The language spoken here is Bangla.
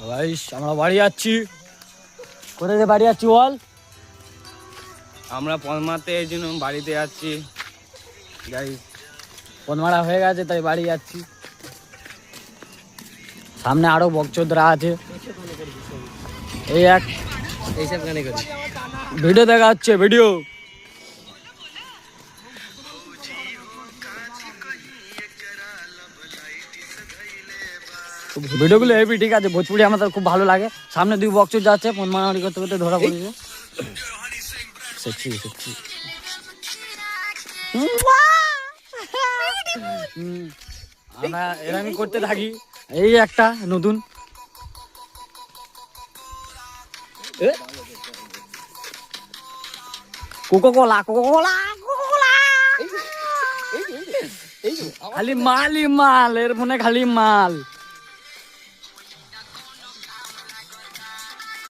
গাইস আমরা বাড়ি যাচ্ছি। কোথায় যে বাড়ি যাচ্ছি বল? আমরা পদমাতে এই জন্য বাড়িতে যাচ্ছি। গাইস পদমারা হয়ে গেছে তাই বাড়ি যাচ্ছি। সামনে আরো বকচোদরা আছে। এই এক এইসব গানে করছি। ভিডিও দেখা যাচ্ছে ভিডিও। ভিডিওগুলো হেভি ঠিক আছে, ভোজপুরি আমাদের খুব ভালো লাগে। সামনে দুই বকচোদ যাচ্ছে, ফোন মারামারি করতে করতে ধরা পড়েছে। সত্যি সত্যি আমরা এরকমই করতে থাকি। এই একটা নতুন কোকোকোলা কোকোকোলা কোকোকোলা খালি মালই মাল, এর ফোনে খালি মাল।